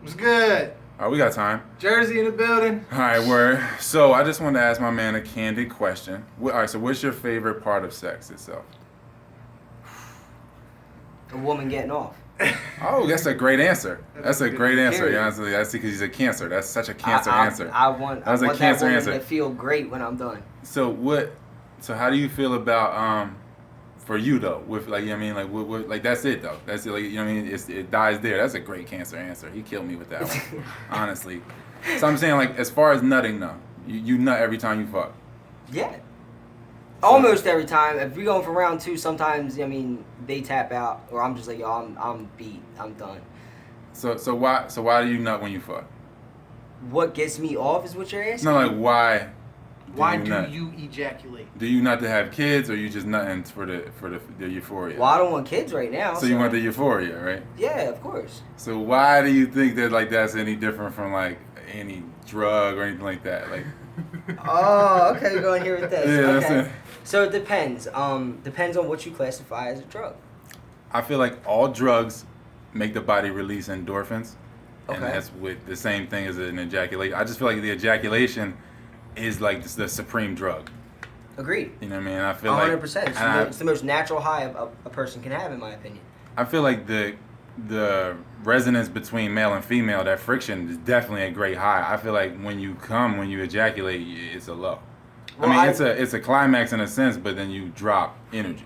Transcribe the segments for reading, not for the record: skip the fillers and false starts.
What's good? All right, we got time. Jersey in the building. All right, word. So I just wanted to ask my man a candid question. All right, so what's your favorite part of sex itself? A woman getting off. Oh, that's a great answer. That's a great answer. Yeah, honestly, that's because he's a Cancer. That's such a Cancer answer. I want that woman to feel great when I'm done. So how do you feel about for you though? With like, you know what I mean, like what like that's it though. That's it. Like, you know what I mean. It dies there. That's a great Cancer answer. He killed me with that one, honestly. So I'm saying, like, as far as nutting though, you nut every time you fuck. Yeah. Almost every time. If we going for round 2, sometimes they tap out, or I'm just like, yo, I'm beat. I'm done. So why do you nut when you fuck? What gets me off is what you're asking? No, like why? Why do you ejaculate? Do you nut to have kids, or you just nutting for the euphoria? Well, I don't want kids right now. So you want the euphoria, right? Yeah, of course. So why do you think that like that's any different from like any drug or anything like that? Like. Oh, okay, you're going here with this. Yeah, okay. that's it. So it depends. Depends on what you classify as a drug. I feel like all drugs make the body release endorphins, okay. And that's with the same thing as an ejaculation. I just feel like the ejaculation is like the supreme drug. Agreed. You know what I mean? I feel 100%. It's the most natural high a person can have, in my opinion. I feel like the resonance between male and female, that friction is definitely a great high. I feel like when you ejaculate, it's a low. Well, I mean, it's a climax in a sense, but then you drop energy.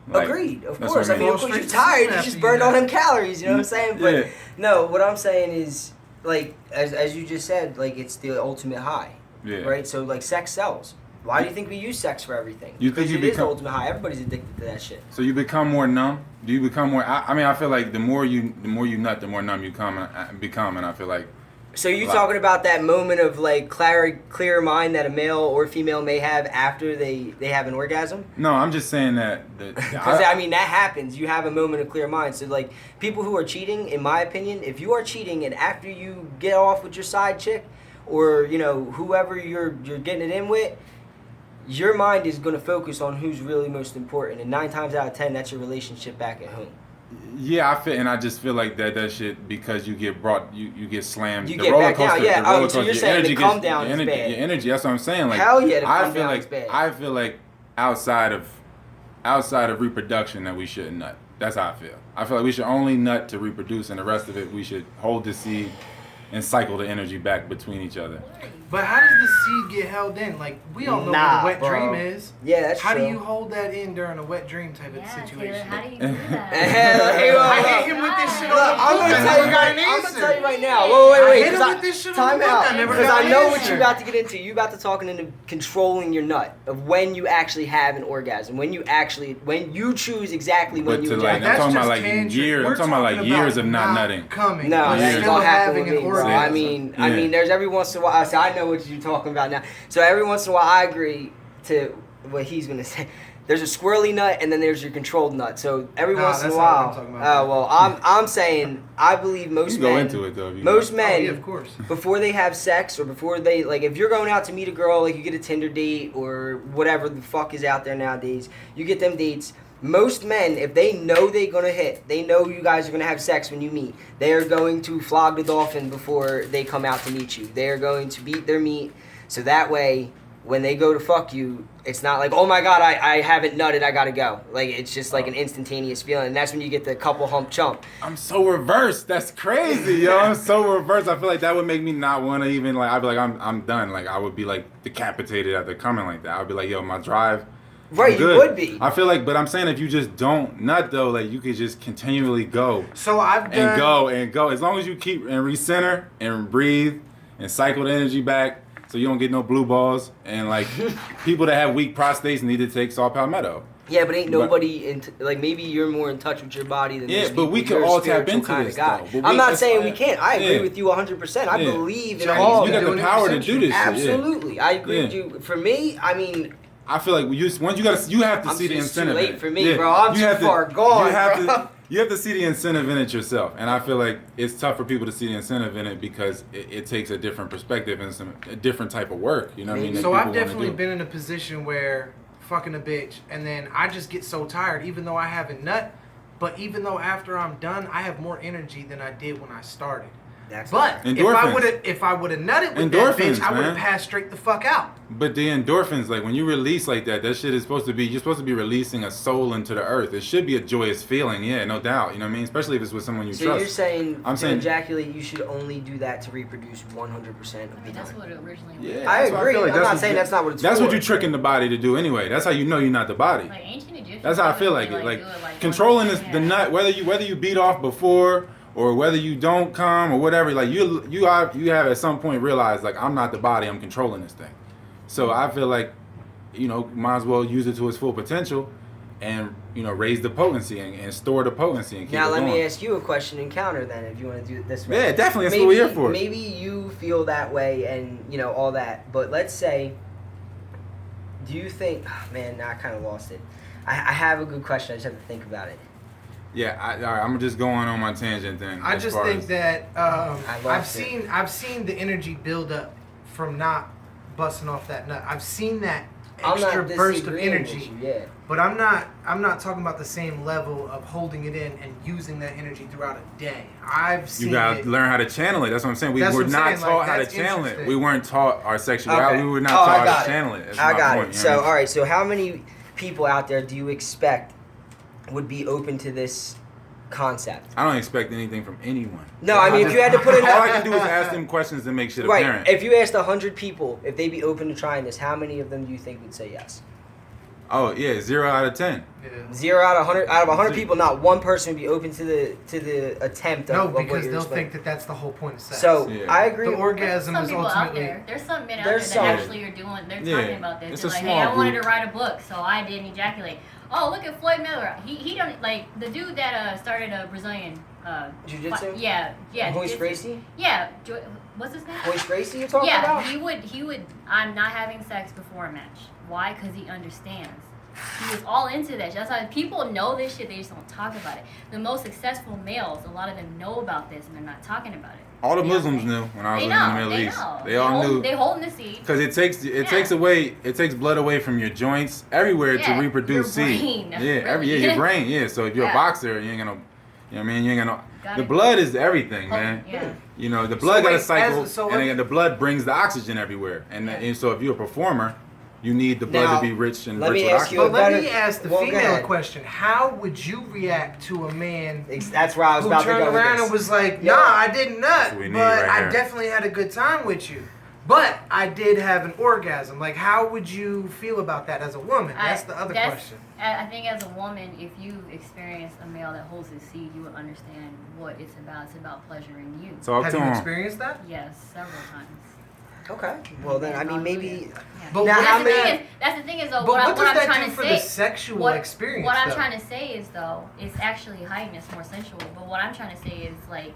Like, agreed, of course. I mean, of course, you're tired. You just burned all them calories. You know what I'm saying? But yeah. No, what I'm saying is, like, as you just said, like, it's the ultimate high. Yeah. Right. So like, sex sells. Why do you think we use sex for everything? You think because it is the ultimate high. Everybody's addicted to that shit. So you become more numb? Do you become more? I mean, I feel like the more you nut, the more numb you become, and I feel like. So you talking about that moment of like clear mind that a male or female may have after they have an orgasm? No, I'm just saying that. Because I mean that happens. You have a moment of clear mind. So like people who are cheating, in my opinion, if you are cheating and after you get off with your side chick, or whoever you're getting it in with, your mind is going to focus on who's really most important, and 9 times out of 10, that's your relationship back at home. Yeah, I just feel like that shit, because you get you get slammed. You get back down, yeah. So you're saying the come down is bad. Your energy, that's what I'm saying. Like, hell yeah, the come down is bad. I feel like outside of reproduction that we shouldn't nut. That's how I feel. I feel like we should only nut to reproduce, and the rest of it we should hold the seed and cycle the energy back between each other. But how does the seed get held in? Like, we all know what a wet dream is. Yeah, that's true. How do you hold that in during a wet dream type of situation? Taylor, how do you do that? I hit him with this shit. I'm gonna tell you right now. Wait. Time out. Because I know what you're about to get into. You're about to talk into controlling your nut, of when you actually have an orgasm, when you choose exactly when you ejaculate. I'm talking about like years. I'm talking about like years of not nutting. No, that don't happen with me, bro. I mean, there's every once in a while. I know what you're talking about now. So every once in a while, I agree to what he's gonna say. There's a squirrely nut, and then there's your controlled nut. So every once in a while, I'm saying I believe most men. Go into it though. Most men, of course, before they have sex or before they if you're going out to meet a girl, like you get a Tinder date or whatever the fuck is out there nowadays, you get them dates. Most men, if they know they're going to hit, they know you guys are going to have sex when you meet, they are going to flog the dolphin before they come out to meet you. They are going to beat their meat, so that way, when they go to fuck you, it's not like, oh my god, I haven't nutted, I gotta go. Like, it's just like an instantaneous feeling, and that's when you get the couple hump chump. I'm so reversed. That's crazy, yo. I'm so reversed. I feel like that would make me not want to even, like, I'd be like, I'm done. Like, I would be, like, decapitated after coming like that. I'd be like, yo, my drive... Right, you would be. I feel like, but I'm saying if you just don't nut though, like you could just continually go. So I've done... And go. As long as you keep and recenter and breathe and cycle the energy back so you don't get no blue balls. And like people that have weak prostates need to take saw palmetto. Yeah, but ain't nobody, maybe you're more in touch with your body than yeah, but we could all tap into this though. I'm not saying we can't. I agree with you 100%. I believe in all. You got the power to do this shit. Absolutely. I agree with you. For me, I mean... I feel like you have to see the incentive. Too late for me, bro. I'm too far gone, you have to see the incentive in it yourself, and I feel like it's tough for people to see the incentive in it because it takes a different perspective and a different type of work. You know what I mean? So I've definitely been in a position where fucking a bitch, and then I just get so tired, even though I haven't nut, but even though after I'm done, I have more energy than I did when I started. But Endorphins. if I would have nutted with that bitch, I would man. have passed straight the fuck out. But the endorphins, like when you release like that shit is supposed to be, you're supposed to be releasing a soul into the earth. It should be a joyous feeling, yeah, no doubt. You know what I mean? Especially if it's with someone you So trust. you're saying I'm to saying ejaculate, you should only do that to reproduce 100% of the That's time. what it originally was. Yeah, I that's why agree. feel like I'm not what saying you- that's not what it's That's for. what you're tricking the body to do anyway. That's how you know you're not the body. Like ancient Egyptians. That's how I feel probably, like it. Like do it, like, controlling one- the nut, whether you beat off before or whether you don't come or whatever. Like you have at some point realized like I'm not the body. I'm controlling this thing. So I feel like might as well use it to its full potential, and raise the potency and store the potency and keep Now it let going. me ask you a question and counter then, if you want to do it this way. Yeah, definitely. That's what we're here for. Maybe you feel that way and all that, but let's say, do you think? Oh, man, now I kind of lost it. I have a good question. I just have to think about it. Yeah, all right, I'm just going on my tangent then. I as just far think as- that I've lost it. seen the energy build up from not busting off that nut. I've seen that I'm extra not burst of disagreeing energy. with you, yeah. But I'm not talking about the same level of holding it in and using that energy throughout a day. I've seen You gotta it. learn how to channel it. That's what I'm saying. We That's were what I'm not saying, like, taught how to that's channel it. interesting. We weren't taught our sexuality. Okay. We were not I taught got how it. to channel it. That's I my got point, it. you know So, what I mean? all right. So, how many people out there do you expect would be open to this concept? I don't expect anything from anyone. No, I mean, if you had to put it all I can do is ask them questions to make shit right. apparent. If you asked 100 people if they'd be open to trying this, how many of them do you think would say yes? Oh yeah, 0 out of 10. Yeah. 0 out of 100. Out of 100 people, not one person would be open to the attempt of, No, of what because you're they'll explaining. think that that's the whole point of sex. So Yeah. I agree. the orgasm Some is people out ultimately. there. There's some men out There's there that some. actually are doing. They're Yeah. talking about this. It's They're a like, small hey, I wanted group. to write a book, so I didn't ejaculate. Oh, look at Floyd Miller. He don't like the dude that started a Brazilian. Jiu-jitsu? Yeah. Royce jiu-jitsu. Gracie? Yeah. What's his name? Royce Gracie you're talking Yeah, about? he would. I'm not having sex before a match. Why? Because he understands. He was all into that. That's why people know this shit. They just don't talk about it. The most successful males, a lot of them know about this, and they're not talking about it. All the You know what Muslims I'm saying? knew when I was They living in the know. Middle They East. know. They all knew. They holding the seed. Because it takes blood away from your joints everywhere to Yeah, reproduce your seed. brain, Yeah, really. your brain. Yeah, so if you're a Yeah. boxer, you ain't gonna, you know what I mean, you ain't gonna. Gotta The blood is everything, Oh, man. yeah. You know, the blood So got a wait, cycle, as- so and let then me- the blood brings the oxygen everywhere. And so if you're a performer, you need the blood Now, to be rich and let rich me with ask oxygen. you a But let me better- ask the well, go female ahead. question: how would you react to a man That's where I was who about to turned go with around this. and was like, Yeah. "Nah, I didn't nut, That's what we need but right I here. definitely had a good time with you. But I did have an orgasm." Like, how would you feel about that as a woman? That's the other question. I think as a woman, if you experience a male that holds his seed, you will understand what it's about. It's about pleasuring you. Talk Have to you him. experienced that? Yes, several times. Okay. Well, then, I mean, maybe... Yeah. But Now, what- how That's the many... thing. That's the thing is though. But What what I'm does that trying do to for say. the sexual experience? What I'm though? trying to say is though, it's actually heightened. It's more sensual. But what I'm trying to say is like,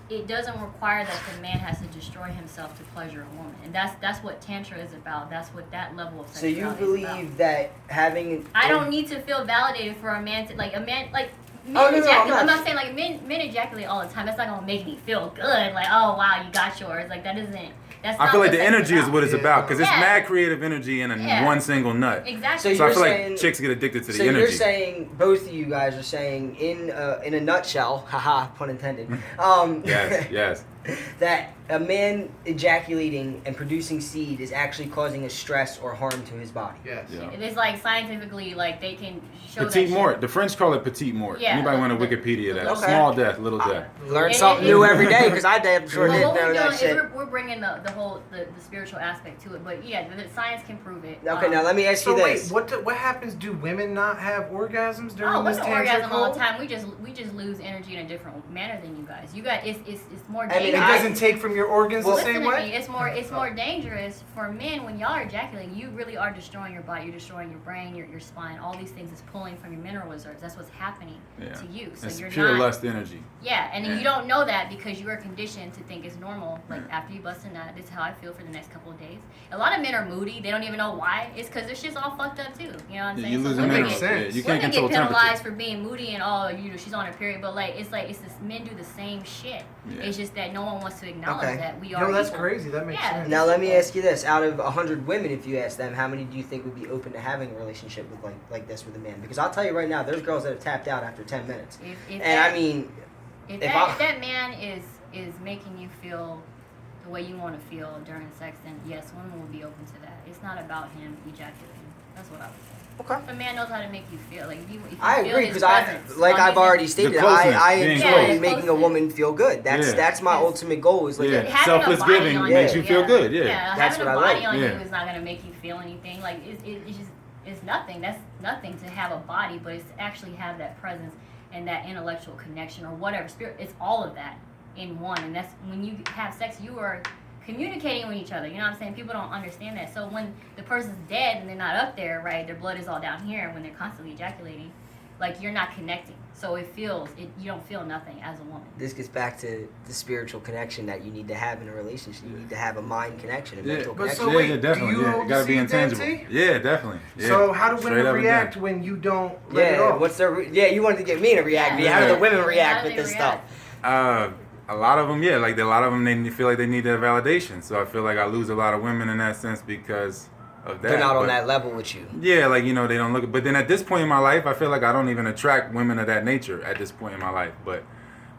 it doesn't require that the man has to destroy himself to pleasure a woman, and that's what Tantra is about. That's what that level of So sexuality you is believe about. that having... I don't need to feel validated for a man to like a man like. Men Oh, no, ejaculate. I'm I'm not- not saying like men ejaculate all the time. That's not gonna make me feel good. Like, oh wow, you got yours. Like that isn't. That's I not feel like what the sex energy is about. what it's Yeah. about because it's Yeah. mad creative energy in Yeah. one single nut. Exactly. So So I you're feel saying- like chicks get addicted to the So energy. you're saying, both of you guys are saying, in a nutshell, haha, pun intended, yes. that a man ejaculating and producing seed is actually causing a stress or harm to his body. Yes. Yeah. It's like scientifically, like they can show Petite that mort. shit. The French call it petite mort. Yeah, Anybody want to the- Wikipedia that? Okay. Small death, little death. Learn It- something it- new every day, because I damn sure Well, didn't what know we're that doing is shit. we're bringing the whole the spiritual aspect to it, but yeah, the science can prove it. Okay, now let me ask So you wait, this. what happens? Do women not have orgasms during Oh, this what's an tantra orgasm all call? the time? We just lose energy in a different manner than you guys. You guys, it's more I mean, It dangerous. doesn't take from your organs Well, the Listen same to way. me. It's more dangerous for men when y'all are ejaculating. You really are destroying your body. You're destroying your brain, your spine. All these things is pulling from your mineral reserves. That's what's happening Yeah. to you. So It's you're pure not. lust energy. Yeah, and then Yeah. you don't know that because you are conditioned to think it's normal. Like after you bust a nut, this is how I feel for the next couple of days. A lot of men are moody. They don't even know why. It's because their shit's all fucked up too. You know what I'm saying? You So lose women minerals. makes get- Yeah, sense. you can't Women control get penalized temperature. for being moody and she's on her period, but it's this men do the same shit. Yeah. It's just that no one wants to acknowledge Okay. that we are. No, that's equal. crazy. That makes Yeah. sense. Now let me ask you this: out of 100 women, if you ask them, how many do you think would be open to having a relationship with like this with a man? Because I'll tell you right now, there's girls that have tapped out after 10 minutes. If And I mean, if if that, I- if that man is is making you feel the way you want to feel during sex, then yes, women will be open to that. It's not about him ejaculating. That's what I would say. Okay. If a man knows how to make you feel, like if you I feel agree his because presence, like as long I've as already it's- stated, closeness, I being enjoy close. making a woman feel good. That's Yeah. my Yes. ultimate goal. Is like Yeah. having Selfless a body giving on makes you, you feel good, yeah. That's having what a I body like. on Yeah. you is not gonna make you feel anything. Like it's just it's nothing. That's nothing to have a body, but it's to actually have that presence and that intellectual connection or whatever spirit. It's all of that in one, and that's when you have sex, you are communicating with each other. You know what I'm saying? People don't understand that. So when the person's dead and they're not up there, right? Their blood is all down here. When they're constantly ejaculating, like you're not connecting. So you don't feel nothing as a woman. This gets back to the spiritual connection that you need to have in a relationship. You need to have a mind connection, a mental But connection. so Yeah, wait, yeah, definitely. do you Yeah, hold it gotta the be seeds intangible. empty? Yeah, definitely. Yeah. So how do Straight women up and react down. when you don't let it Yeah, off? what's their? Yeah, you wanted to get me to react. Yeah. How do the women How react do with they this react? stuff? A lot of them, yeah, like a lot of them, they feel like they need that validation. So I feel like I lose a lot of women in that sense because of that. They're not on But- that level with you. Yeah, like, they don't look. But then at this point in my life, I feel like I don't even attract women of that nature at this point in my life. But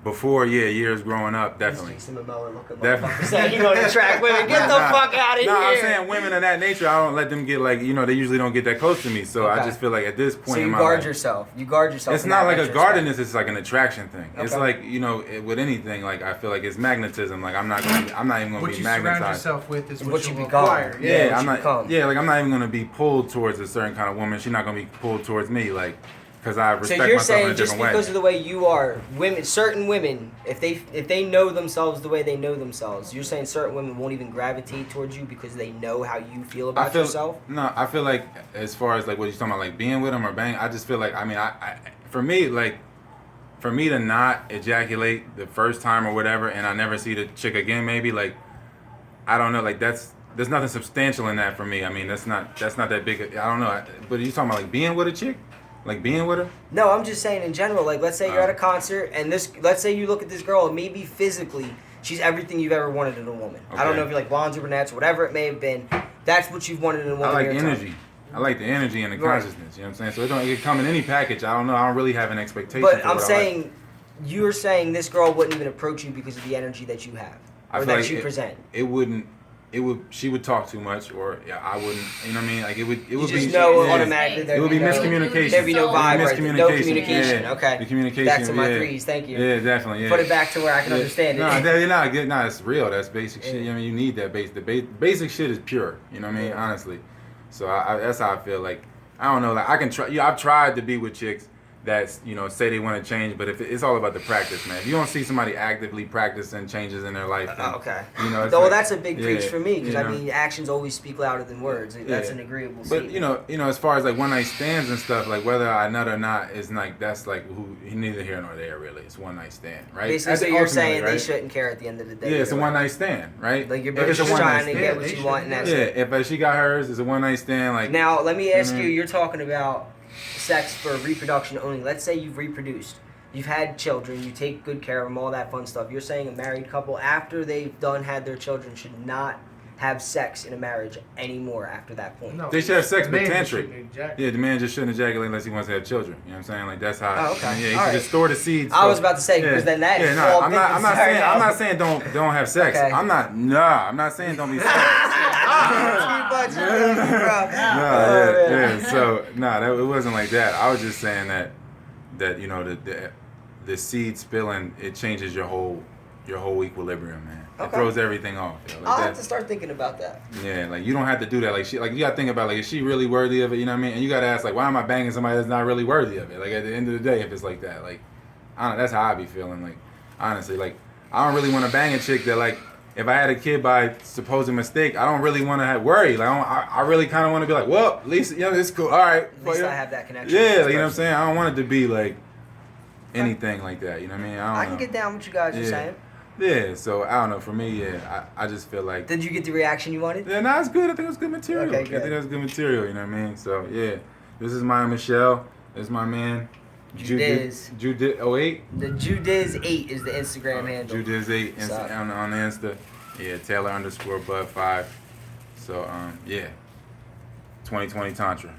before, yeah, years growing up, definitely. Jason Momoa looking Definitely. motherfucker saying you don't attract women. Get the fuck out of No, I'm here. saying women of that nature, I don't let them get like, they usually don't get that close to me. So I Okay. just feel like at this point So in you my guard life, yourself. You guard yourself. it's in not that like a retrospect. guardedness, it's like an attraction thing. It's Okay. like, with anything, like I feel like it's magnetism. Like I'm not even gonna What be you surround magnetized. yourself with is What what you you become. acquire. Yeah, what I'm you not. become. Yeah, like I'm not even gonna be pulled towards a certain kind of woman. She's not gonna be pulled towards me, like, because I So respect you're myself in saying a just different way. because of the way you are, certain women, if they know themselves the way they know themselves, you're saying certain women won't even gravitate towards you because they know how you feel about yourself? No, I feel like as far as like what you're talking about, like being with them or bang, I just feel like for me, like for me to not ejaculate the first time or whatever, and I never see the chick again, maybe like I don't know, like there's nothing substantial in that for me. I mean, that's not that big. I don't know. But are you talking about like being with a chick, like being with her? No, I'm just saying in general. Like, let's say you're at a concert, and let's say you look at this girl, and maybe physically, she's everything you've ever wanted in a woman. I don't Okay. know if you like blondes or brunettes, or whatever it may have been. That's what you've wanted in a woman. I like your the time. energy. I like the energy and the Right. consciousness. You know what I'm saying? So it can come in any package. I don't know. I don't really have an expectation. But for I'm what I saying, like. you're saying this girl wouldn't even approach you because of the energy that you have, I or feel that like you present. It wouldn't. She would talk too much, or I wouldn't. You know what I mean? Like it would You be. just know yeah. automatically It there'd would be no- miscommunication. There'd be no So- vibe, right? No communication. Yeah. Okay. The communication. Back to my yeah. threes. Thank you. Yeah, definitely. Yeah. Put it back to where I can understand it. No, it's real. That's basic shit. Yeah. I mean, you need that base. Basic shit is pure. You know what I mean? Yeah. Honestly. So that's how I feel. Like I don't know. Like I can try. I've tried to be with chicks that say they want to change, but if it's all about the practice, man. If you don't see somebody actively practicing changes in their life, then, Okay. it's Well, like- that's a big preach yeah, for me because you I know. mean, actions always speak louder than words. That's Yeah. an agreeable But statement. as far as like one night stands and stuff, like whether I nut or not is like that's like neither here nor there really. It's one night stand, right? Basically, That's so you're ultimately, saying they right? shouldn't care at the end of the day. Yeah, it's a either one way. night stand, right? Like you're If it's just a one trying night to stand. get what you want, and that's it. Yeah, if she got hers, it's a one night stand. Like Now, let me ask Mhm. you. You're talking about sex for reproduction only. Let's say you've reproduced. You've had children, you take good care of them, all that fun stuff. You're saying a married couple, after they've had their children, should not have sex in a marriage anymore after that point. No, They should have sex, the but man tantric. shouldn't ejaculate. Yeah, the man just shouldn't ejaculate unless he wants to have children. You know what I'm saying? Like that's how. Oh, okay. I mean, yeah, he All should right. just store the seeds. I was about to say, because then that Yeah, is no, all I'm big not concern saying. now. I'm not saying don't have sex. Okay. I'm not saying don't be sex. Too much, bro. Yeah. So it wasn't like that. I was just saying that the seed spilling, it changes your whole equilibrium, man. It Okay. throws everything off. Like I'll that- have to start thinking about that. Yeah, like you don't have to do that. Like you gotta think about like, is she really worthy of it? You know what I mean? And you gotta ask like, why am I banging somebody that's not really worthy of it? Like at the end of the day, if it's like that, like, I don't know, that's how I be feeling. Like honestly, like I don't really want to bang a chick that like, if I had a kid by supposed mistake, I don't really want to worry. Like I really kind of want to be like, well, at least it's cool. All right, At least I have that connection. yeah, with this like, you know what I'm person. saying? I don't want it to be like anything like that. You know what I mean? I I can don't know. get down with you guys are Yeah. saying. Yeah, so I don't know. For me, yeah, I just feel like. Did you get the reaction you wanted? Yeah, no, it's good. I think it was good material. Okay, I good. think it was good material, you know what I mean? So, yeah. This is my Michelle. This is my man. Judiz. Judiz08. The Judiz8 is the Instagram handle. Judiz8 What's up? on Insta. Yeah, Taylor_Bud5. So, yeah. 2020 Tantra.